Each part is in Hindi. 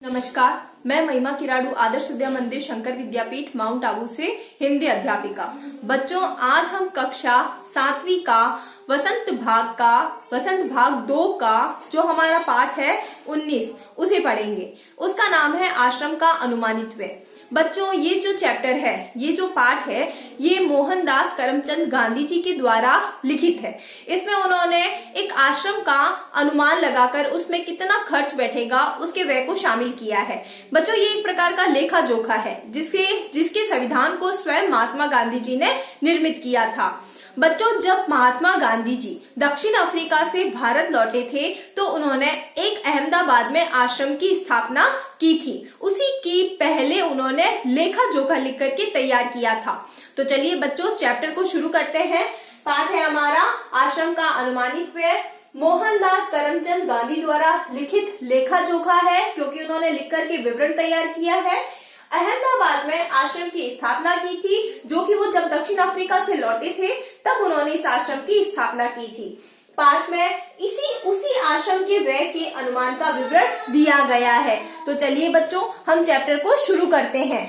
नमस्कार, मैं महिमा किराड़ू आदर्श विद्या मंदिर शंकर विद्यापीठ माउंट आबू से हिंदी अध्यापिका। बच्चों, आज हम कक्षा 7वीं का वसंत भाग 2 का जो हमारा पाठ है 19 उसे पढ़ेंगे। उसका नाम है आश्रम का अनुमानित व्यय। बच्चों, ये जो चैप्टर है, ये जो पाठ है, ये मोहनदास करमचंद गांधी जी के द्वारा लिखित है। इसमें उन्होंने एक आश्रम का अनुमान लगाकर उसमें कितना खर्च बैठेगा उसके व्यय को शामिल किया है। बच्चों, ये एक प्रकार का लेखा जोखा है जिसके संविधान को स्वयं महात्मा गांधी जी ने निर्मित किया था। बच्चों, जब महात्मा गांधी जी दक्षिण अफ्रीका से भारत लौटे थे तो उन्होंने एक अहमदाबाद में आश्रम की स्थापना की थी। उसी की पहले उन्होंने लेखा जोखा लिख करके तैयार किया था। तो चलिए बच्चों, चैप्टर को शुरू करते हैं। पाठ है हमारा आश्रम का अनुमानित व्यय। मोहनदास करमचंद गांधी द्वारा लिखित लेखा जोखा है, क्योंकि उन्होंने लिख करके विवरण तैयार किया है। अहमदाबाद में आश्रम की स्थापना की थी, जो कि वो जब दक्षिण अफ्रीका से लौटे थे तब उन्होंने इस आश्रम की स्थापना की थी। पाठ में उसी आश्रम के व्यय के अनुमान का विवरण दिया गया है। तो चलिए बच्चों, हम चैप्टर को शुरू करते हैं।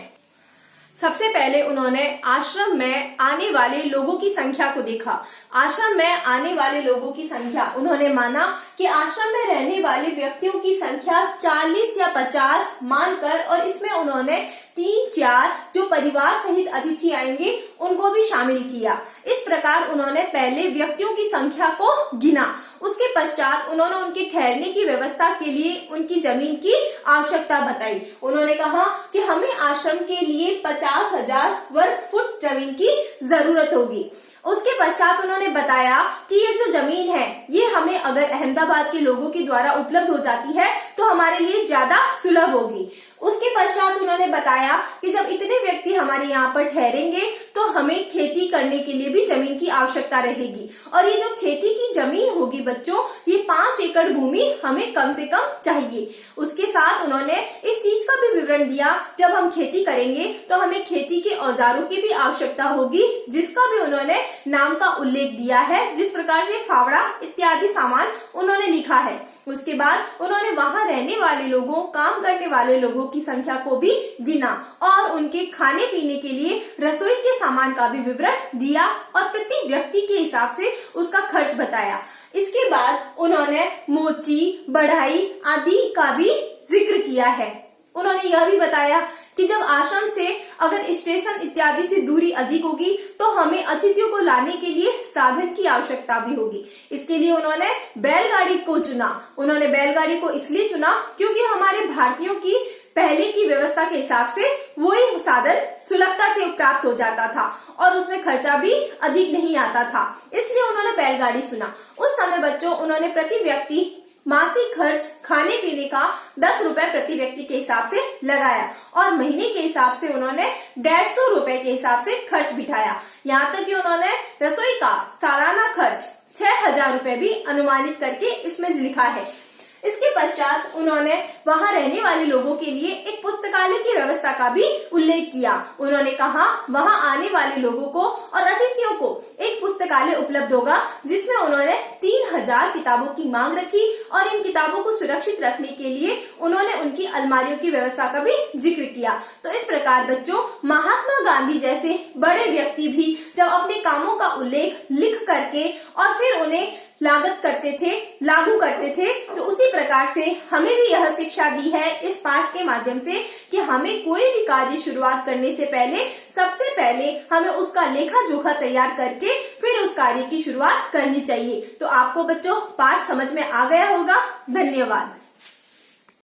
सबसे पहले उन्होंने आश्रम में आने वाले लोगों की संख्या को देखा। आश्रम में आने वाले लोगों की संख्या उन्होंने माना कि आश्रम में रहने वाले व्यक्तियों की संख्या 40 या 50 मानकर, और इसमें उन्होंने 3-4 जो परिवार सहित अतिथि आएंगे उनको भी शामिल किया। इस प्रकार उन्होंने पहले व्यक्तियों की संख्या को गिना। उसके पश्चात उन्होंने उनके ठहरने की व्यवस्था के लिए उनकी जमीन की आवश्यकता बताई। उन्होंने कहा कि हमें आश्रम के लिए 50,000 वर्ग फुट जमीन की जरूरत होगी। उसके पश्चात उन्होंने बताया कि ये जो जमीन है ये हमें अगर अहमदाबाद के लोगों के द्वारा उपलब्ध हो जाती है तो हमारे लिए ज्यादा सुलभ होगी। उसके पश्चात उन्होंने बताया कि जब इतने व्यक्ति हमारे यहाँ पर ठहरेंगे तो हमें खेती करने के लिए भी जमीन की आवश्यकता रहेगी, और ये जो खेती की जमीन होगी बच्चों, ये 5 एकड़ भूमि हमें कम से कम चाहिए। उसके साथ उन्होंने इस चीज का भी विवरण दिया, जब हम खेती करेंगे तो हमें खेती के औजारों की भी आवश्यकता होगी, जिसका भी उन्होंने नाम का उल्लेख दिया है, जिस प्रकार से फावड़ा इत्यादि सामान उन्होंने लिखा है। उसके बाद उन्होंने वहां रहने वाले लोगों, काम करने वाले लोगों की संख्या को भी गिना और उनके खाने पीने के लिए रसोई के सामान का भी विवरण दिया और प्रति व्यक्ति के हिसाब से उसका खर्च बताया। इसके बाद उन्होंने मोची, बढ़ाई आदि का भी जिक्र किया है। उन्होंने यह भी बताया कि जब आश्रम से अगर स्टेशन इत्यादि से दूरी अधिक होगी तो हमें अतिथियों को लाने के लिए साधन की आवश्यकता भी होगी। इसके लिए उन्होंने बैलगाड़ी को चुना। उन्होंने बैलगाड़ी को इसलिए चुना क्योंकि हमारे भारतीयों की पहले की व्यवस्था के हिसाब से वही साधन सुलभता से प्राप्त हो जाता था और उसमें खर्चा भी अधिक नहीं आता था, इसलिए उन्होंने बैलगाड़ी चुना। उस समय बच्चों उन्होंने प्रति व्यक्ति मासिक खर्च खाने पीने का 10 रुपए प्रति व्यक्ति के हिसाब से लगाया और महीने के हिसाब से उन्होंने 150 रुपए के हिसाब से खर्च बिठाया। यहाँ तक कि उन्होंने रसोई का सालाना खर्च 6,000 रुपए भी अनुमानित करके इसमें लिखा है। इसके पश्चात उन्होंने वहां रहने वाले लोगों के लिए एक पुस्तकालय की व्यवस्था का भी उल्लेख किया। उन्होंने कहा वहां आने वाले लोगों को और अतिथियों को एक पुस्तकालय उपलब्ध होगा, जिसमें उन्होंने 3,000 किताबों की मांग रखी और इन किताबों को सुरक्षित रखने के लिए उन्होंने उनकी अलमारियों की व्यवस्था का भी जिक्र किया। तो इस प्रकार बच्चों, महात्मा गांधी जैसे बड़े व्यक्ति भी जब अपने कामों का उल्लेख लिख करके और फिर उन्हें लागू करते थे, तो उसी प्रकार से हमें भी यह शिक्षा दी है इस पाठ के माध्यम से कि हमें कोई भी कार्य शुरुआत करने से पहले सबसे पहले हमें उसका लेखा जोखा तैयार करके फिर उस कार्य की शुरुआत करनी चाहिए। तो आपको बच्चों पाठ समझ में आ गया होगा। धन्यवाद।